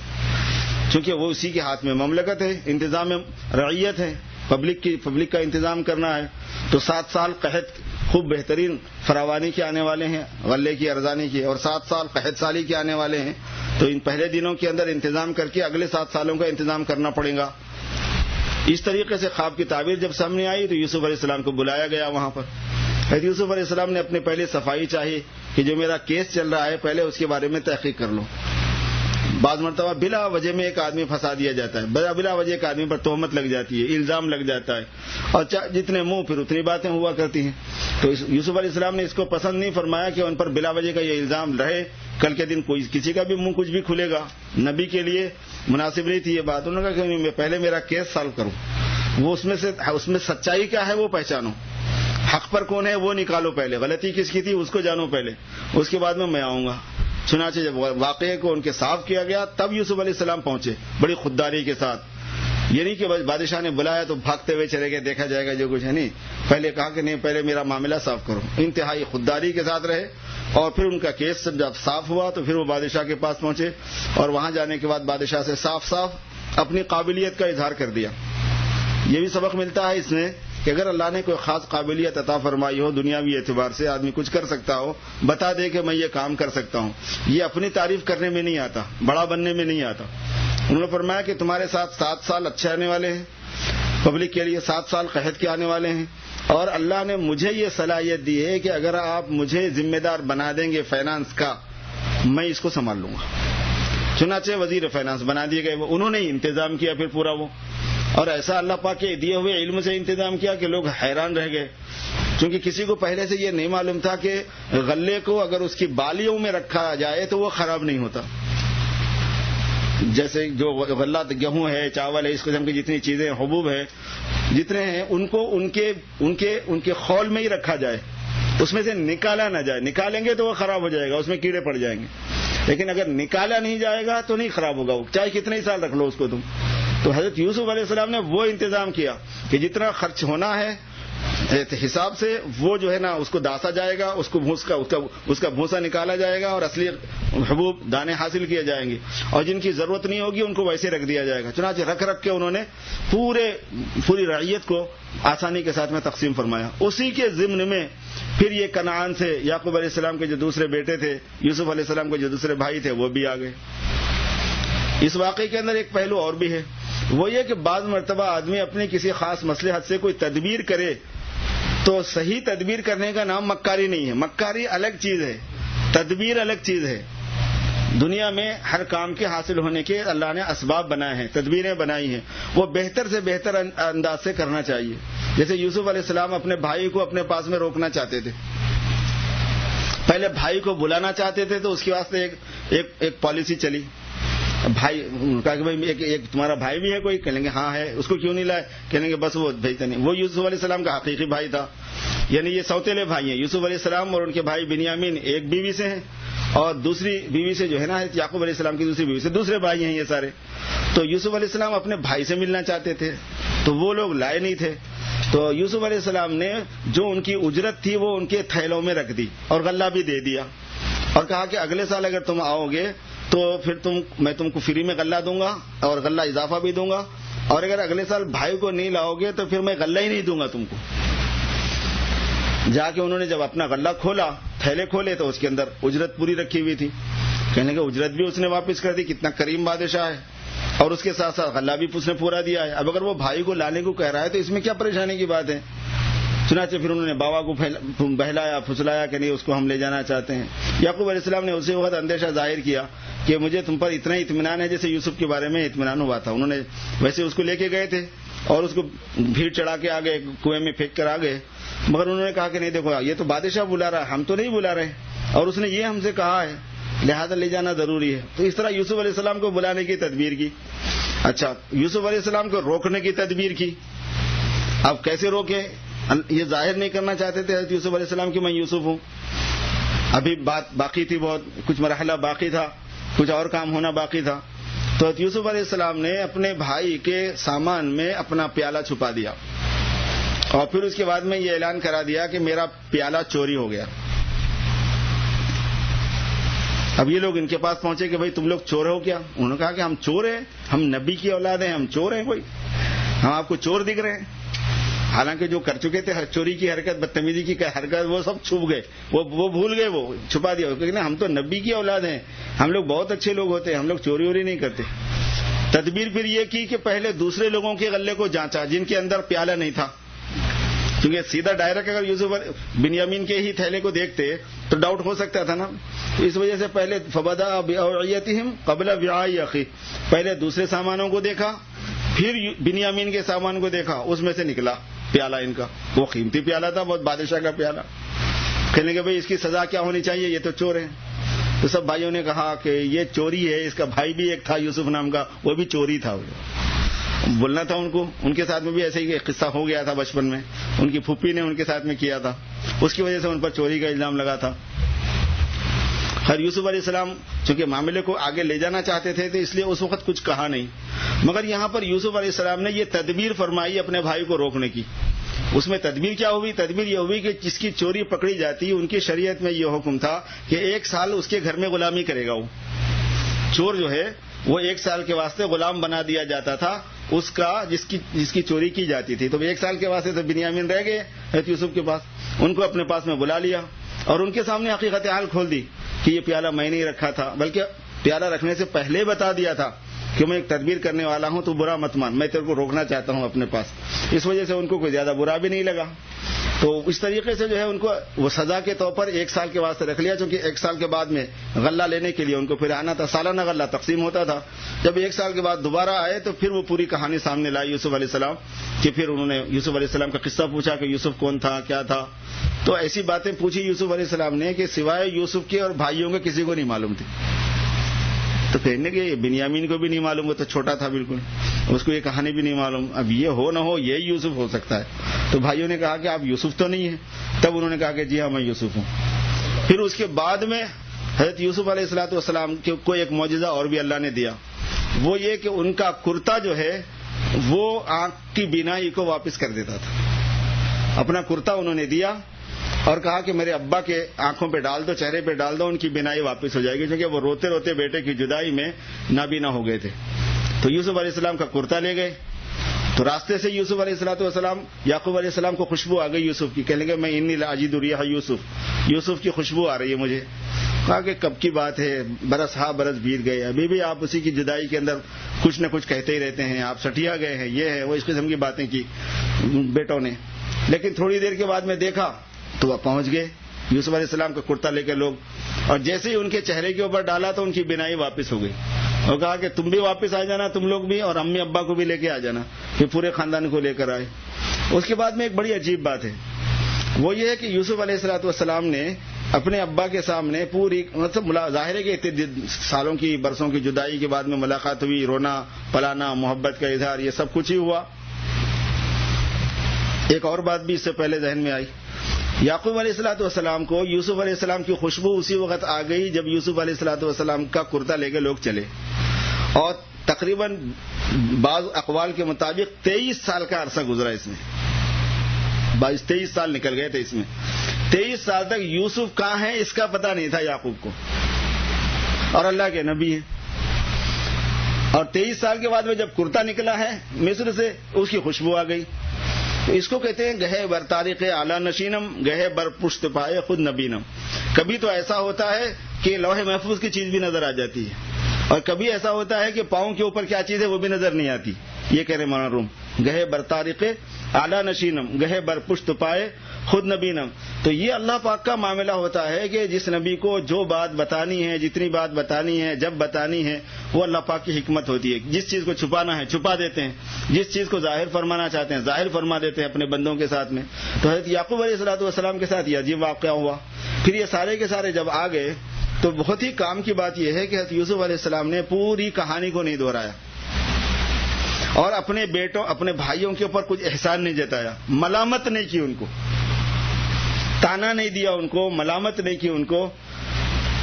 کیونکہ وہ اسی کے ہاتھ میں مملکت ہے، انتظام رعیت ہے، پبلک کا انتظام کرنا ہے۔ تو 7 سال قحط خوب بہترین فراوانی کے آنے والے ہیں، غلے کی ارزانی کی، اور 7 سال قحط سالی کے آنے والے ہیں، تو ان پہلے دنوں کے اندر انتظام کر کے اگلے 7 سالوں کا انتظام کرنا پڑے گا۔ اس طریقے سے خواب کی تعبیر جب سامنے آئی تو یوسف علیہ السلام کو بلایا گیا وہاں پر۔ حضرت یوسف علیہ السلام نے اپنے پہلے صفائی چاہی کہ جو میرا کیس چل رہا ہے پہلے اس کے بارے میں تحقیق کر لو۔ بعض مرتبہ بلا وجہ میں ایک آدمی پھنسا دیا جاتا ہے، بلا وجہ ایک آدمی پر تہمت لگ جاتی ہے، الزام لگ جاتا ہے، اور جتنے منہ پھر اتنی باتیں ہوا کرتی ہیں۔ تو یوسف علیہ السلام نے اس کو پسند نہیں فرمایا کہ ان پر بلا وجہ کا یہ الزام رہے، کل کے دن کسی کا بھی منہ کچھ بھی کھلے گا، نبی کے لیے مناسب نہیں تھی یہ بات۔ انہوں نے کہا کہ پہلے میرا کیس سالو کروں، وہ اس میں سچائی کیا ہے وہ پہچانو، حق پر کون ہے وہ نکالو، پہلے غلطی کس کی تھی اس کو جانو پہلے، اس کے بعد میں آؤں گا۔ چنانچہ جب واقعے کو ان کے صاف کیا گیا تب یوسف علیہ السلام پہنچے بڑی خودداری کے ساتھ، یہ نہیں کہ بادشاہ نے بلایا تو بھاگتے ہوئے چلے گئے، دیکھا جائے گا جو کچھ ہے، نہیں، پہلے کہا کہ نہیں پہلے میرا معاملہ صاف کرو، انتہائی خودداری کے ساتھ رہے، اور پھر ان کا کیس جب صاف ہوا تو پھر وہ بادشاہ کے پاس پہنچے، اور وہاں جانے کے بعد بادشاہ سے صاف صاف اپنی قابلیت کا اظہار کر دیا۔ یہ بھی سبق ملتا ہے اس میں کہ اگر اللہ نے کوئی خاص قابلیت عطا فرمائی ہو دنیاوی اعتبار سے، آدمی کچھ کر سکتا ہو، بتا دے کہ میں یہ کام کر سکتا ہوں، یہ اپنی تعریف کرنے میں نہیں آتا، بڑا بننے میں نہیں آتا۔ انہوں نے فرمایا کہ تمہارے ساتھ 7 سال اچھے آنے والے ہیں، پبلک کے لیے 7 سال قحط کے آنے والے ہیں، اور اللہ نے مجھے یہ صلاحیت دی ہے کہ اگر آپ مجھے ذمہ دار بنا دیں گے فائنانس کا، میں اس کو سنبھال لوں گا۔ چنانچہ وزیر فائنانس بنا دیے گئے، انہوں نے انتظام کیا پھر پورا وہ، اور ایسا اللہ پاک کے دیے ہوئے علم سے انتظام کیا کہ لوگ حیران رہ گئے، کیونکہ کسی کو پہلے سے یہ نہیں معلوم تھا کہ غلے کو اگر اس کی بالیوں میں رکھا جائے تو وہ خراب نہیں ہوتا۔ جیسے جو غلہ گیہوں ہے، چاول ہے، اس قسم کی جتنی چیزیں حبوب ہے جتنے ہیں، ان کو ان کے خول میں ہی رکھا جائے، اس میں سے نکالا نہ جائے، نکالیں گے تو وہ خراب ہو جائے گا، اس میں کیڑے پڑ جائیں گے، لیکن اگر نکالا نہیں جائے گا تو نہیں خراب ہوگا، وہ چاہے کتنے ہی سال رکھ لو اس کو تم۔ تو حضرت یوسف علیہ السلام نے وہ انتظام کیا کہ جتنا خرچ ہونا ہے حساب سے وہ جو ہے نا اس کو داسا جائے گا، اس کا بھوسا نکالا جائے گا، اور اصلی حبوب دانے حاصل کیے جائیں گے، اور جن کی ضرورت نہیں ہوگی ان کو ویسے رکھ دیا جائے گا۔ چنانچہ رکھ کے انہوں نے پوری رعیت کو آسانی کے ساتھ میں تقسیم فرمایا۔ اسی کے ضمن میں پھر یہ کنعان سے یعقوب علیہ السلام کے جو دوسرے بیٹے تھے، یوسف علیہ السلام کے جو دوسرے بھائی تھے، وہ بھی آ گئے۔ اس واقعے کے اندر ایک پہلو اور بھی ہے، وہ یہ کہ بعض مرتبہ آدمی اپنی کسی خاص مصلحت سے کوئی تدبیر کرے تو صحیح تدبیر کرنے کا نام مکاری نہیں ہے، مکاری الگ چیز ہے، تدبیر الگ چیز ہے۔ دنیا میں ہر کام کے حاصل ہونے کے اللہ نے اسباب بنائے ہیں، تدبیریں بنائی ہیں، وہ بہتر سے بہتر انداز سے کرنا چاہیے۔ جیسے یوسف علیہ السلام اپنے بھائی کو اپنے پاس میں روکنا چاہتے تھے، پہلے بھائی کو بلانا چاہتے تھے تو اس کے واسطے ایک پالیسی چلی۔ بھائی کہا کہ بھائی ایک تمہارا بھائی بھی ہے کوئی؟ کہیں گے ہاں ہے، اس کو کیوں نہیں لائے؟ کہیں گے بس وہ بھیجتے نہیں۔ وہ یوسف علیہ السلام کا حقیقی بھائی تھا، یعنی یہ سوتیلے بھائی ہیں، یوسف علیہ السلام اور ان کے بھائی بنیامین ایک بیوی سے ہیں، اور دوسری بیوی سے جو ہے نا یعقوب علیہ السلام کی دوسری بیوی سے دوسرے بھائی ہیں یہ سارے۔ تو یوسف علیہ السلام اپنے بھائی سے ملنا چاہتے تھے تو وہ لوگ لائے نہیں تھے، تو یوسف علیہ السلام نے جو ان کی اجرت تھی وہ ان کے تھیلوں میں رکھ دی اور غلہ بھی دے دیا، اور کہا کہ اگلے سال اگر تم آؤ گے تو پھر میں تم کو فری میں غلہ دوں گا اور غلہ اضافہ بھی دوں گا، اور اگر اگلے سال بھائی کو نہیں لاؤ گے تو پھر میں غلہ ہی نہیں دوں گا تم کو۔ جا کے انہوں نے جب اپنا غلہ کھولا، تھیلے کھولے، تو اس کے اندر اجرت پوری رکھی ہوئی تھی۔ کہنے کہ اجرت بھی اس نے واپس کر دی، کتنا کریم بادشاہ ہے، اور اس کے ساتھ ساتھ غلہ بھی اس نے پورا دیا ہے۔ اب اگر وہ بھائی کو لانے کو کہہ رہا ہے تو اس میں کیا پریشانی کی بات ہے؟ چنانچہ پھر انہوں نے بابا کو بہلایا پھسلایا کہ نہیں اس کو ہم لے جانا چاہتے ہیں۔ یعقوب علیہ السلام نے اسی وقت اندیشہ ظاہر کیا کہ مجھے تم پر اتنا اطمینان ہے جیسے یوسف کے بارے میں اطمینان ہوا تھا۔ انہوں نے ویسے اس کو لے کے گئے تھے اور اس کو بھیڑ چڑھا کے آگے کنویں میں پھینک کر آ گئے، مگر انہوں نے کہا کہ نہیں دیکھو یہ تو بادشاہ بلا رہا ہے، ہم تو نہیں بلا رہے، اور اس نے یہ ہم سے کہا ہے لہذا لے جانا ضروری ہے۔ تو اس طرح یوسف علیہ السلام کو بلانے کی تدبیر کی۔ اچھا، یوسف علیہ السلام کو روکنے کی تدبیر کی۔ اب کیسے روکے؟ یہ ظاہر نہیں کرنا چاہتے تھے حضرت یوسف علیہ السلام کہ میں یوسف ہوں، ابھی بات باقی تھی، بہت کچھ مرحلہ باقی تھا، کچھ اور کام ہونا باقی تھا۔ تو حضرت یوسف علیہ السلام نے اپنے بھائی کے سامان میں اپنا پیالہ چھپا دیا، اور پھر اس کے بعد میں یہ اعلان کرا دیا کہ میرا پیالہ چوری ہو گیا۔ اب یہ لوگ ان کے پاس پہنچے کہ بھائی تم لوگ چور ہو کیا؟ انہوں نے کہا کہ ہم چور ہیں، ہم نبی کی اولاد ہیں، ہم چور ہیں، کوئی ہم آپ کو چور دکھ رہے ہیں؟ حالانکہ جو کر چکے تھے چوری کی حرکت، بدتمیزی کی حرکت، وہ سب چھپ گئے، وہ بھول گئے، وہ چھپا دیا، کیونکہ ہم تو نبی کی اولاد ہیں، ہم لوگ بہت اچھے لوگ ہوتے ہیں، ہم لوگ چوری ووری نہیں کرتے۔ تدبیر پھر یہ کی کہ پہلے دوسرے لوگوں کے غلے کو جانچا جن کے اندر پیالہ نہیں تھا، کیونکہ سیدھا ڈائریکٹ اگر یوسف بنیامین کے ہی تھیلے کو دیکھتے تو ڈاؤٹ ہو سکتا تھا نا، اس وجہ سے پہلے فبدا بأوعیتہم قبل وعاء اخیہ، پہلے دوسرے سامانوں کو دیکھا، پھر بنیامین کے سامان کو دیکھا، اس میں سے نکلا پیالہ ان کا، وہ قیمتی پیالہ تھا، بہت بادشاہ کا پیالہ۔ کہنے کہ بھائی اس کی سزا کیا ہونی چاہیے، یہ تو چور ہے۔ تو سب بھائیوں نے کہا کہ یہ چوری ہے، اس کا بھائی بھی ایک تھا یوسف نام کا، وہ بھی چوری تھا، بولنا تھا ان کو۔ ان کے ساتھ میں بھی ایسے ہی ایک قصہ ہو گیا تھا بچپن میں، ان کی پھوپھی نے ان کے ساتھ میں کیا تھا، اس کی وجہ سے ان پر چوری کا الزام لگا تھا۔ خیر یوسف علیہ السلام چونکہ معاملے کو آگے لے جانا چاہتے تھے تو اس لیے اس وقت کچھ کہا نہیں، مگر یہاں پر یوسف علیہ السلام نے یہ تدبیر فرمائی اپنے بھائی کو روکنے کی۔ اس میں تدبیر کیا ہوئی؟ تدبیر یہ ہوئی کہ جس کی چوری پکڑی جاتی ان کی شریعت میں یہ حکم تھا کہ 1 سال اس کے گھر میں غلامی کرے گا، وہ چور جو ہے وہ 1 سال کے واسطے غلام بنا دیا جاتا تھا اس کا جس کی چوری کی جاتی تھی. تو 1 سال کے واسطے تو بنیامین رہ گئے حضرت یوسف کے پاس. ان کو اپنے پاس میں بلا لیا اور ان کے سامنے حقیقت حال کھول دی کہ یہ پیالہ میں نہیں رکھا تھا، بلکہ پیالہ رکھنے سے پہلے بتا دیا تھا کہ میں ایک تدبیر کرنے والا ہوں، تو برا مت مان، میں تیرے کو روکنا چاہتا ہوں اپنے پاس. اس وجہ سے ان کو کوئی زیادہ برا بھی نہیں لگا. تو اس طریقے سے جو ہے ان کو وہ سزا کے طور پر 1 سال کے واسطے رکھ لیا، چونکہ 1 سال کے بعد میں غلہ لینے کے لیے ان کو پھر آنا تھا. سالانہ غلہ تقسیم ہوتا تھا. جب 1 سال کے بعد دوبارہ آئے تو پھر وہ پوری کہانی سامنے لائی یوسف علیہ السلام کہ پھر انہوں نے یوسف علیہ السلام کا قصہ پوچھا کہ یوسف کون تھا، کیا تھا. تو ایسی باتیں پوچھی یوسف علیہ السلام نے کہ سوائے یوسف کے اور بھائیوں کے کسی کو نہیں معلوم تھی. تو کہنے کہ بنیامین کو بھی نہیں معلوم، وہ تو چھوٹا تھا بالکل، اس کو یہ کہانی بھی نہیں معلوم. اب یہ ہو نہ ہو یہ یوسف ہو سکتا ہے. تو بھائیوں نے کہا کہ آپ یوسف تو نہیں ہیں. تب انہوں نے کہا کہ جی ہاں میں یوسف ہوں. پھر اس کے بعد میں حضرت یوسف علیہ الصلوۃ والسلام کو ایک معجزہ اور بھی اللہ نے دیا. وہ یہ کہ ان کا کرتا جو ہے وہ آنکھ کی بینائی کو واپس کر دیتا تھا. اپنا کرتا انہوں نے دیا اور کہا کہ میرے ابا کے آنکھوں پہ ڈال دو، چہرے پہ ڈال دو، ان کی بینائی واپس ہو جائے گی، کیونکہ وہ روتے روتے بیٹے کی جدائی میں نابینا ہو گئے تھے. تو یوسف علیہ السلام کا کرتا لے گئے. تو راستے سے یوسف علیہ الصلوۃ والسلام یعقوب علیہ السلام کو خوشبو آ گئی یوسف کی. کہنے لگے میں انی لاجد ریح یوسف کی خوشبو آ رہی ہے مجھے. کہا کہ کب کی بات ہے، برس برس بیت گئے، ابھی بھی آپ اسی کی جدائی کے اندر کچھ نہ کچھ کہتے ہی رہتے ہیں، آپ سٹیا گئے ہیں، یہ ہے وہ، اس قسم کی باتیں کی بیٹوں نے. لیکن تھوڑی دیر کے بعد میں دیکھا تو وہ پہنچ گئے یوسف علیہ السلام کا کرتا لے کے لوگ، اور جیسے ہی ان کے چہرے کے اوپر ڈالا تو ان کی بینائی واپس ہو گئی. اور کہا کہ تم بھی واپس آ جانا، تم لوگ بھی، اور امی ابا کو بھی لے کے آ جانا. پھر پورے خاندان کو لے کر آئے. اس کے بعد میں ایک بڑی عجیب بات ہے، وہ یہ ہے کہ یوسف علیہ الصلوۃ والسلام نے اپنے ابا کے سامنے پوری مطلب ظاہر ہے کہ اتنے سالوں کی برسوں کی جدائی کے بعد میں ملاقات ہوئی، رونا پلانا، محبت کا اظہار، یہ سب کچھ ہی ہوا. ایک اور بات بھی اس سے پہلے ذہن میں آئی. یعقوب علیہ الصلوۃ والسلام کو یوسف علیہ السلام کی خوشبو اسی وقت آ گئی جب یوسف علیہ الصلوۃ والسلام کا کرتا لے کے لوگ چلے. اور تقریباً بعض اقوال کے مطابق 23 سال کا عرصہ گزرا اس میں. 23 سال نکل گئے تھے اس میں. 23 سال تک یوسف کہاں ہے اس کا پتہ نہیں تھا یعقوب کو، اور اللہ کے نبی ہیں. اور 23 سال کے بعد میں جب کرتا نکلا ہے مصر سے، اس کی خوشبو آ گئی. تو اس کو کہتے ہیں گہے بر تاریخ اعلی نشینم، گہے بر پشت پائے خود نبینم. کبھی تو ایسا ہوتا ہے کہ لوح محفوظ کی چیز بھی نظر آ جاتی ہے، اور کبھی ایسا ہوتا ہے کہ پاؤں کے اوپر کیا چیز ہے وہ بھی نظر نہیں آتی. یہ کہہ رہے مولانا روم، گہے بر تاریخ اعلی نشینم، گہے بر پشت پائے خود نبینم. تو یہ اللہ پاک کا معاملہ ہوتا ہے کہ جس نبی کو جو بات بتانی ہے، جتنی بات بتانی ہے، جب بتانی ہے، وہ اللہ پاک کی حکمت ہوتی ہے. جس چیز کو چھپانا ہے چھپا دیتے ہیں، جس چیز کو ظاہر فرمانا چاہتے ہیں ظاہر فرما دیتے ہیں اپنے بندوں کے ساتھ میں. تو حضرت یعقوب علیہ الصلوۃ والسلام کے ساتھ یہ عجیب واقعہ ہوا. پھر یہ سارے کے سارے جب آ گئے تو بہت ہی کام کی بات یہ ہے کہ حضرت یوسف علیہ السلام نے پوری کہانی کو نہیں دہرایا، اور اپنے بیٹوں اپنے بھائیوں کے اوپر کچھ احسان نہیں جتایا، ملامت نہیں کی ان کو، تانا نہیں دیا ان کو، ملامت نہیں کی ان کو.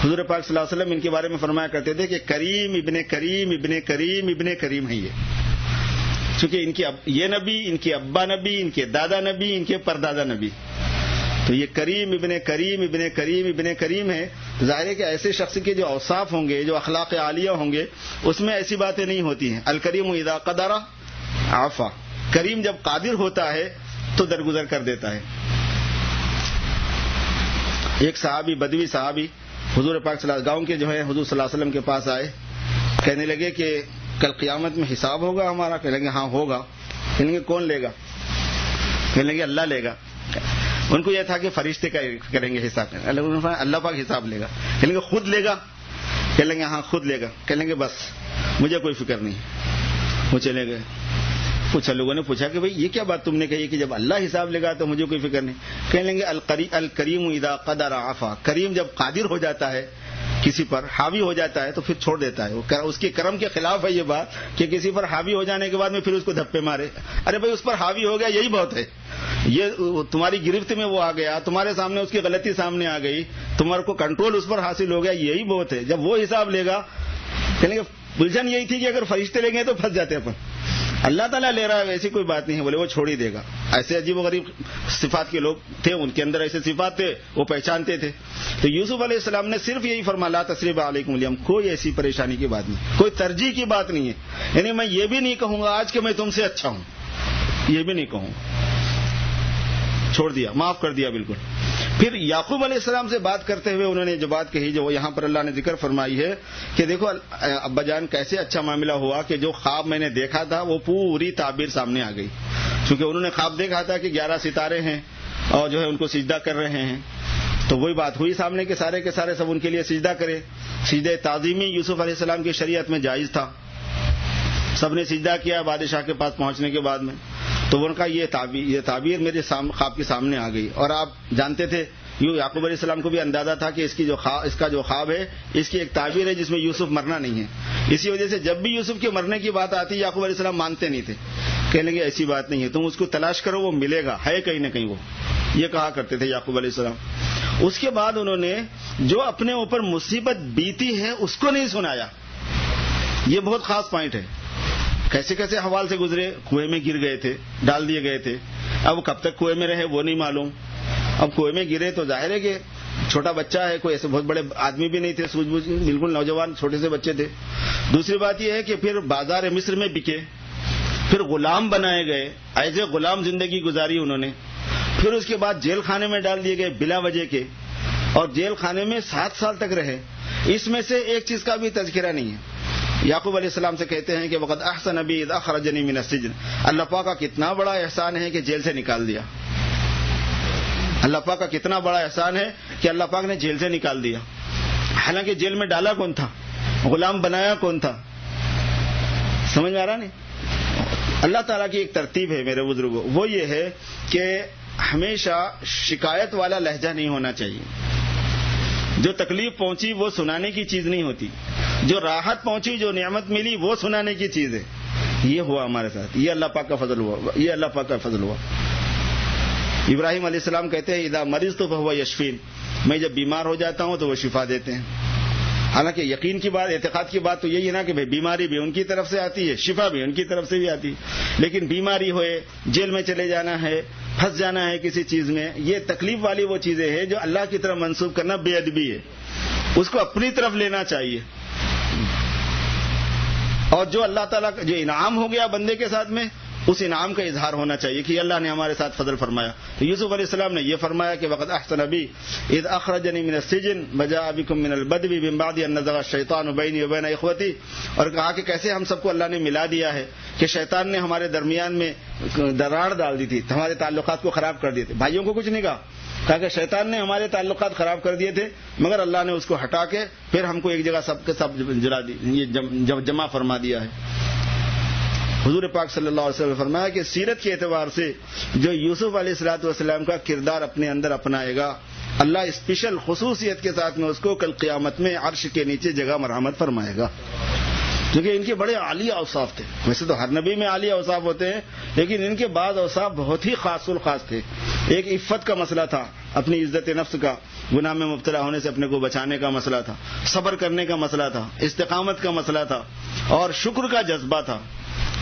حضور پاک صلی اللہ علیہ وسلم ان کے بارے میں فرمایا کرتے تھے کہ کریم ابن کریم ابن کریم ابن کریم ہے یہ. چونکہ ان کے یہ نبی، ان کے ابا نبی، ان کے دادا نبی، ان کے پردادا نبی، تو یہ کریم ابن کریم ابن کریم ابن کریم ہے. ظاہر ہے کہ ایسے شخص کے جو اوصاف ہوں گے، جو اخلاق عالیہ ہوں گے، اس میں ایسی باتیں نہیں ہوتی ہیں. الکریم اذا قدر عفا، کریم جب قادر ہوتا ہے تو درگزر کر دیتا ہے. ایک صحابی، بدوی صحابی، حضور پاک صلی اللہ گاؤں کے جو ہے حضور صلی اللہ علیہ وسلم کے پاس آئے. کہنے لگے کہ کل قیامت میں حساب ہوگا ہمارا؟ کہنے لگے ہاں ہوگا. کہنے لگے کون لے گا؟ کہنے لگے اللہ لے گا. ان کو یہ تھا کہ فرشتے کریں گے حساب. اللہ پاک حساب لے گا. کہنے لگے خود لے گا؟ کہنے لگے ہاں خود لے گا. کہنے لگے بس مجھے کوئی فکر نہیں. وہ چلے گئے. کچھ لوگوں نے پوچھا کہ بھئی یہ کیا بات تم نے کہی کہ جب اللہ حساب لے گا تو مجھے کوئی فکر نہیں؟ کہنے لگے الکریم اذا قدر عفا، کریم جب قادر ہو جاتا ہے کسی پر، حاوی ہو جاتا ہے تو پھر چھوڑ دیتا ہے. اس کے کرم کے خلاف ہے یہ بات کہ کسی پر حاوی ہو جانے کے بعد میں پھر اس کو دھپے مارے. ارے بھائی اس پر حاوی ہو گیا یہی بہت ہے. یہ تمہاری گرفت میں وہ آ گیا، تمہارے سامنے اس کی غلطی سامنے آ گئی، تمہارے کو کنٹرول اس پر حاصل ہو گیا، یہی بہت ہے. جب وہ حساب لے گا، کہنے کہ الجھن یہی تھی کہ اگر فرشتے لیں گے تو پھنس جاتے اپن. اللہ تعالیٰ لے رہا ہے ویسی کوئی بات نہیں ہے. بولے وہ چھوڑ ہی دے گا. ایسے عجیب و غریب صفات کے لوگ تھے، ان کے اندر ایسے صفات تھے وہ پہچانتے تھے. تو یوسف علیہ السلام نے صرف یہی فرمایا لا تثریب علیکم اليوم، کوئی ایسی پریشانی کی بات نہیں، کوئی ترجیح کی بات نہیں ہے. یعنی میں یہ بھی نہیں کہوں گا آج کہ میں تم سے اچھا ہوں، یہ بھی نہیں کہوں، چھوڑ دیا، معاف کر دیا بالکل. پھر یعقوب علیہ السلام سے بات کرتے ہوئے انہوں نے جو بات کہی، جو یہاں پر اللہ نے ذکر فرمائی ہے کہ دیکھو ابا جان کیسے اچھا معاملہ ہوا کہ جو خواب میں نے دیکھا تھا وہ پوری تعبیر سامنے آ گئی. چونکہ انہوں نے خواب دیکھا تھا کہ 11 ستارے ہیں اور جو ہے ان کو سجدہ کر رہے ہیں، تو وہی بات ہوئی سامنے کے سارے سب ان کے لیے سجدہ کرے. سجدہ تعظیمی یوسف علیہ السلام کی شریعت میں جائز تھا، سب نے سجدہ کیا بادشاہ کے پاس پہنچنے کے بعد میں. تو ان کا یہ تعبیر میرے خواب کے سامنے آ گئی. اور آپ جانتے تھے یعقوب علیہ السلام کو بھی اندازہ تھا کہ اس کا جو خواب ہے اس کی ایک تعبیر ہے جس میں یوسف مرنا نہیں ہے. اسی وجہ سے جب بھی یوسف کے مرنے کی بات آتی یعقوب علیہ السلام مانتے نہیں تھے، کہنے لگے ایسی بات نہیں ہے، تم اس کو تلاش کرو، وہ ملے گا، ہے کہیں نہ کہیں، وہ یہ کہا کرتے تھے یعقوب علیہ السلام. اس کے بعد انہوں نے جو اپنے اوپر مصیبت بیتی ہے اس کو نہیں سنایا. یہ بہت خاص پوائنٹ ہے. کیسے کیسے حوال سے گزرے، کنویں میں گر گئے تھے، ڈال دیے گئے تھے. اب کب تک کنویں میں رہے وہ نہیں معلوم. اب کنویں میں گرے تو ظاہر ہے کہ چھوٹا بچہ ہے، کوئی ایسے بہت بڑے آدمی بھی نہیں تھے، سوجھ بوجھ بالکل نوجوان چھوٹے سے بچے تھے. دوسری بات یہ ہے کہ پھر بازار مصر میں بکے، پھر غلام بنائے گئے، ایسے غلام زندگی گزاری انہوں نے. پھر اس کے بعد جیل خانے میں ڈال دیے گئے بلا وجہ کے، اور جیل خانے میں 7 سال تک رہے. اس میں سے ایک چیز کا بھی تذکرہ نہیں ہے. یعقوب علیہ السلام سے کہتے ہیں کہ وقد احسن بی اذ اخرجنی من السجن، اللہ پاک کا کتنا بڑا احسان ہے کہ جیل سے نکال دیا. اللہ پاک کا کتنا بڑا احسان ہے کہ اللہ پاک نے جیل سے نکال دیا. حالانکہ جیل میں ڈالا کون تھا، غلام بنایا کون تھا، سمجھ میں آ رہا نہیں. اللہ تعالیٰ کی ایک ترتیب ہے میرے بزرگوں، وہ یہ ہے کہ ہمیشہ شکایت والا لہجہ نہیں ہونا چاہیے. جو تکلیف پہنچی وہ سنانے کی چیز نہیں ہوتی، جو راحت پہنچی، جو نعمت ملی وہ سنانے کی چیز ہے. یہ ہوا ہمارے ساتھ، یہ اللہ پاک کا فضل ہوا، یہ اللہ پاک کا فضل ہوا. ابراہیم علیہ السلام کہتے ہیں اذا مرضت فهو یشفین، میں جب بیمار ہو جاتا ہوں تو وہ شفا دیتے ہیں. حالانکہ یقین کی بات، اعتقاد کی بات تو یہی ہے نا کہ بیماری بھی ان کی طرف سے آتی ہے، شفا بھی ان کی طرف سے بھی آتی ہے. لیکن بیماری ہوئے، جیل میں چلے جانا ہے، پھنس جانا ہے کسی چیز میں، یہ تکلیف والی وہ چیزیں ہیں جو اللہ کی طرف منسوب کرنا بے ادبی ہے. اس کو اپنی طرف لینا چاہیے. اور جو اللہ تعالیٰ کا جو انعام ہو گیا بندے کے ساتھ میں، اس انعام کا اظہار ہونا چاہیے کہ اللہ نے ہمارے ساتھ فضل فرمایا. تو یوسف علیہ السلام نے یہ فرمایا کہ وقد احسن بی اذ اخرجنی من السجن وجاء بکم من البدو من بعد ان نزغ الشیطان بینی وبین اخوتی، اور کہا کہ کیسے ہم سب کو اللہ نے ملا دیا ہے کہ شیطان نے ہمارے درمیان میں دراڑ ڈال دی تھی، ہمارے تعلقات کو خراب کر دیے تھے. بھائیوں کو کچھ نہیں کہا کہ شیطان نے ہمارے تعلقات خراب کر دیے تھے، مگر اللہ نے اس کو ہٹا کے پھر ہم کو ایک جگہ سب کے سب جمع فرما دیا ہے. حضور پاک صلی اللہ علیہ وسلم نے فرمایا کہ سیرت کے اعتبار سے جو یوسف علیہ الصلوۃ والسلام کا کردار اپنے اندر اپنائے گا، اللہ اسپیشل خصوصیت کے ساتھ میں اس کو کل قیامت میں عرش کے نیچے جگہ مرحمت فرمائے گا. کیونکہ ان کے بڑے عالی اوصاف تھے. ویسے تو ہر نبی میں عالی اوصاف ہوتے ہیں، لیکن ان کے بعض اوصاف بہت ہی خاص الخاص تھے. ایک عفت کا مسئلہ تھا، اپنی عزت نفس کا، گناہ میں مبتلا ہونے سے اپنے کو بچانے کا مسئلہ تھا، صبر کرنے کا مسئلہ تھا، استقامت کا مسئلہ تھا، اور شکر کا جذبہ تھا.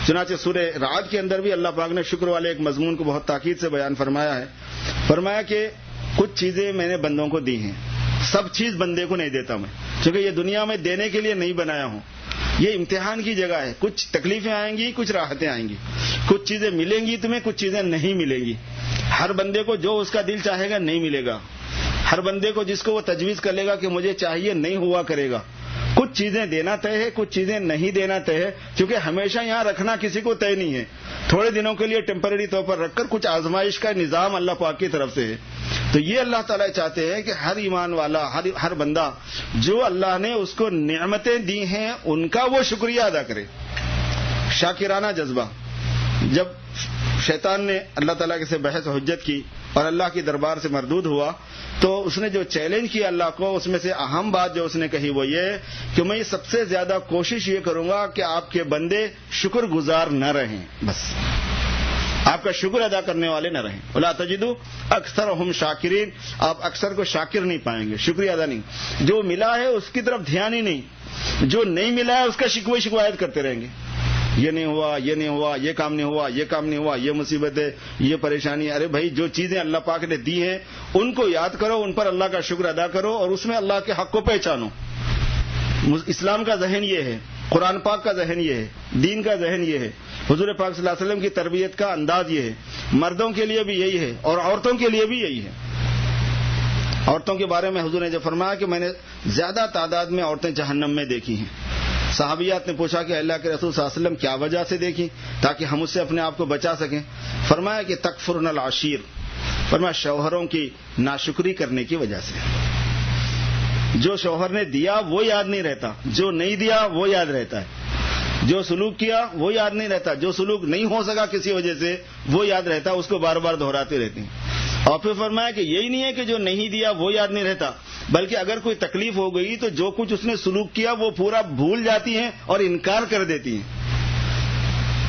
چنانچہ سورہ رعد کے اندر بھی اللہ پاک نے شکر والے ایک مضمون کو بہت تاکید سے بیان فرمایا ہے. فرمایا کہ کچھ چیزیں میں نے بندوں کو دی ہیں، سب چیز بندے کو نہیں دیتا میں، کیونکہ یہ دنیا میں دینے کے لیے نہیں بنایا ہوں. یہ امتحان کی جگہ ہے. کچھ تکلیفیں آئیں گی، کچھ راحتیں آئیں گی، کچھ چیزیں ملیں گی تمہیں، کچھ چیزیں نہیں ملیں گی. ہر بندے کو جو اس کا دل چاہے گا نہیں ملے گا. ہر بندے کو جس کو وہ تجویز کر لے گا کہ مجھے چاہیے نہیں ہوا کرے گا. کچھ چیزیں دینا طے ہے، کچھ چیزیں نہیں دینا طے ہے، کیونکہ ہمیشہ یہاں رکھنا کسی کو طے نہیں ہے. تھوڑے دنوں کے لیے ٹیمپرری طور پر رکھ کر کچھ آزمائش کا نظام اللہ پاک کی طرف سے ہے. تو یہ اللہ تعالیٰ چاہتے ہیں کہ ہر ایمان والا، ہر بندہ جو اللہ نے اس کو نعمتیں دی ہیں ان کا وہ شکریہ ادا کرے. شاکرانہ جذبہ. جب شیطان نے اللہ تعالیٰ سے بحث و حجت کی اور اللہ کی دربار سے مردود ہوا، تو اس نے جو چیلنج کیا اللہ کو، اس میں سے اہم بات جو اس نے کہی وہ یہ کہ میں سب سے زیادہ کوشش یہ کروں گا کہ آپ کے بندے شکر گزار نہ رہیں، بس آپ کا شکر ادا کرنے والے نہ رہیں. وَلَا تَجِدُوا أَكْثَرَهُمْ شَاكِرِينَ، آپ اکثر کو شاکر نہیں پائیں گے، شکریہ ادا نہیں. جو ملا ہے اس کی طرف دھیان ہی نہیں، جو نہیں ملا ہے اس کا شکوے شکایت کرتے رہیں گے. یہ نہیں ہوا، یہ نہیں ہوا، یہ کام نہیں ہوا، یہ کام نہیں ہوا، یہ مصیبت ہے، یہ پریشانی ہے. ارے بھائی، جو چیزیں اللہ پاک نے دی ہیں ان کو یاد کرو، ان پر اللہ کا شکر ادا کرو اور اس میں اللہ کے حق کو پہچانو. اسلام کا ذہن یہ ہے، قرآن پاک کا ذہن یہ ہے، دین کا ذہن یہ ہے، حضور پاک صلی اللہ علیہ وسلم کی تربیت کا انداز یہ ہے. مردوں کے لیے بھی یہی ہے اور عورتوں کے لیے بھی یہی ہے. عورتوں کے بارے میں حضور نے جو فرمایا کہ میں نے زیادہ تعداد میں عورتیں جہنم میں دیکھی ہیں. صحابیات نے پوچھا کہ اللہ کے رسول صلی اللہ علیہ وسلم کیا وجہ سے دیکھی تاکہ ہم اس سے اپنے آپ کو بچا سکیں؟ فرمایا کہ تکفرن العشیر، فرمایا شوہروں کی ناشکری کرنے کی وجہ سے. جو شوہر نے دیا وہ یاد نہیں رہتا، جو نہیں دیا وہ یاد رہتا ہے، جو سلوک کیا وہ یاد نہیں رہتا، جو سلوک نہیں ہو سکا کسی وجہ سے وہ یاد رہتا، اس کو بار بار دہراتے رہتے ہیں. اور پھر فرمایا کہ یہی نہیں ہے کہ جو نہیں دیا وہ یاد نہیں رہتا، بلکہ اگر کوئی تکلیف ہو گئی تو جو کچھ اس نے سلوک کیا وہ پورا بھول جاتی ہیں اور انکار کر دیتی ہیں.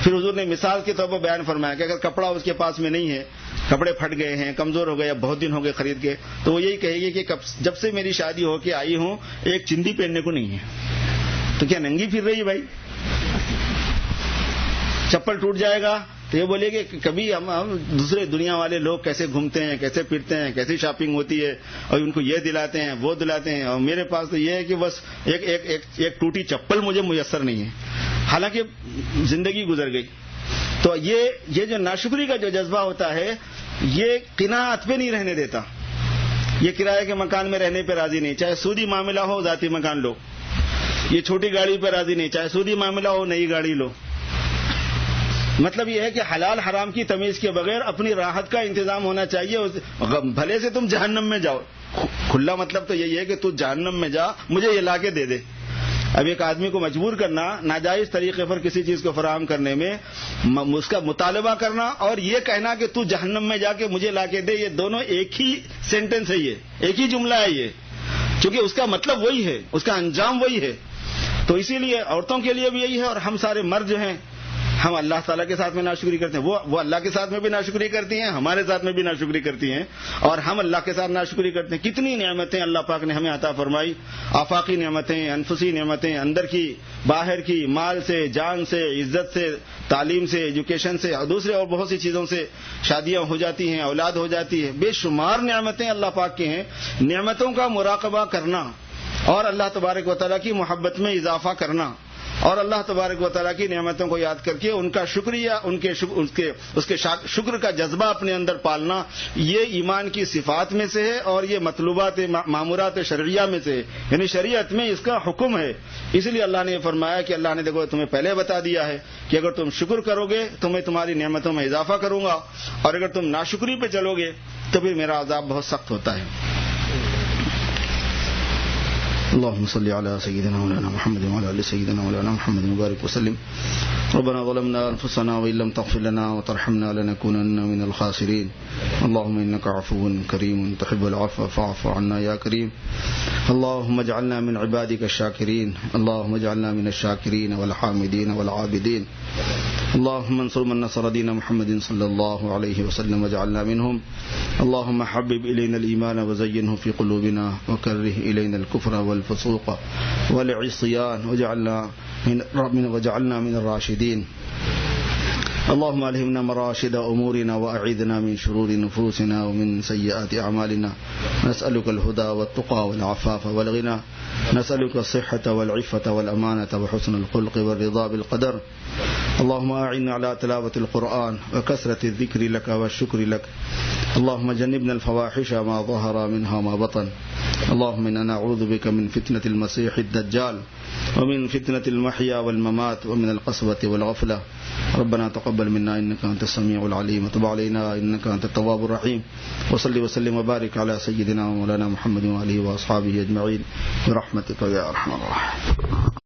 پھر حضور نے مثال کے طور پر بیان فرمایا کہ اگر کپڑا اس کے پاس میں نہیں ہے، کپڑے پھٹ گئے ہیں، کمزور ہو گئے، بہت دن ہو گئے خرید کے، تو وہ یہی کہے گی کہ جب سے میری شادی ہو کے آئی ہوں ایک چندی پہننے کو نہیں ہے. تو کیا ننگی پھر رہی ہے بھائی؟ چپل ٹوٹ جائے گا تو یہ بولے کہ کبھی ہم دوسرے دنیا والے لوگ کیسے گھومتے ہیں، کیسے پھرتے ہیں، کیسی شاپنگ ہوتی ہے اور ان کو یہ دلاتے ہیں وہ دلاتے ہیں، اور میرے پاس تو یہ ہے کہ بس ایک ٹوٹی چپل مجھے میسر نہیں ہے، حالانکہ زندگی گزر گئی. تو یہ جو ناشکری کا جو جذبہ ہوتا ہے یہ قناعت پہ نہیں رہنے دیتا. یہ کرایہ کے مکان میں رہنے پہ راضی نہیں، چاہے سودی معاملہ ہو ذاتی مکان لو. یہ چھوٹی گاڑی پہ راضی نہیں، چاہے سودی معاملہ ہو نئی گاڑی لو. مطلب یہ ہے کہ حلال حرام کی تمیز کے بغیر اپنی راحت کا انتظام ہونا چاہیے. بھلے سے تم جہنم میں جاؤ، کھلا مطلب تو یہی ہے کہ تو جہنم میں جا، مجھے یہ لا کے دے دے. اب ایک آدمی کو مجبور کرنا ناجائز طریقے پر کسی چیز کو فراہم کرنے میں، اس کا مطالبہ کرنا اور یہ کہنا کہ تو جہنم میں جا کے مجھے لا کے دے، یہ دونوں ایک ہی سینٹنس ہے، یہ ایک ہی جملہ ہے یہ، کیونکہ اس کا مطلب وہی ہے، اس کا انجام وہی ہے. تو اسی لیے عورتوں کے لیے بھی یہی ہے، اور ہم سارے مرد جو ہیں ہم اللہ تعالیٰ کے ساتھ میں ناشکری کرتے ہیں، وہ اللہ کے ساتھ میں بھی ناشکری کرتی ہیں، ہمارے ساتھ میں بھی ناشکری کرتی ہیں، اور ہم اللہ کے ساتھ ناشکری کرتے ہیں. کتنی نعمتیں اللہ پاک نے ہمیں عطا فرمائی، آفاقی نعمتیں، انفسی نعمتیں، اندر کی باہر کی، مال سے، جان سے، عزت سے، تعلیم سے، ایجوکیشن سے، اور دوسرے اور بہت سی چیزوں سے شادیاں ہو جاتی ہیں، اولاد ہو جاتی ہے. بے شمار نعمتیں اللہ پاک کی ہیں. نعمتوں کا مراقبہ کرنا اور اللہ تبارک و تعالیٰ کی محبت میں اضافہ کرنا اور اللہ تبارک و تعالیٰ کی نعمتوں کو یاد کر کے ان کا شکریہ، اس کے شکر کا جذبہ اپنے اندر پالنا، یہ ایمان کی صفات میں سے ہے اور یہ مطلوبات معمورات شرعیہ میں سے ہے، یعنی شریعت میں اس کا حکم ہے. اس لیے اللہ نے فرمایا کہ اللہ نے دیکھو تمہیں پہلے بتا دیا ہے کہ اگر تم شکر کرو گے تو میں تمہاری نعمتوں میں اضافہ کروں گا، اور اگر تم ناشکری پہ چلو گے تو پھر میرا عذاب بہت سخت ہوتا ہے. اللهم صل على سيدنا مولانا محمد وعلى ال سيدنا مولانا محمد وبارك وسلم. ربنا ظلمنا انفسنا وان لم تغفر لنا وترحمنا لنكونن من الخاسرين. اللهم انك عفو كريم تحب العفو فاعف عنا يا كريم. اللهم اجعلنا من عبادك الشاكرين. اللهم اجعلنا من الشاكرين والحامدين والعابدين. اللهم انصر من نصر دين محمد صلى الله عليه وسلم واجعلنا منهم. اللهم حبب الينا الايمان وزينه في قلوبنا وكره الينا الكفر والفسوق والعصيان وجعلنا من الراشدين. اللهم ألهمنا مراشد أمورنا وأعذنا من شرور نفوسنا ومن سيئات أعمالنا. نسألك الهدى والتقى والعفاف والغنى. نسألك الصحة والعفة والأمانة وحسن الخلق والرضا بالقدر. اللهم أعنا على تلاوة القرآن وكثرة الذكر لك والشكر لك. اللهم جنبنا الفواحش ما ظهر منها وما بطن. اللهم إنا نعوذ بك من فتنة المسيح الدجال ومن فتنة المحيا والممات ومن القسوة والغفلة. ربنا تقبل منا إنك أنت السميع العليم وتب علينا إنك أنت التواب الرحيم. وصل وسلم وبارك على سيدنا ومولانا محمد وآله وأصحابه أجمعين برحمتك يا أرحم الراحمين.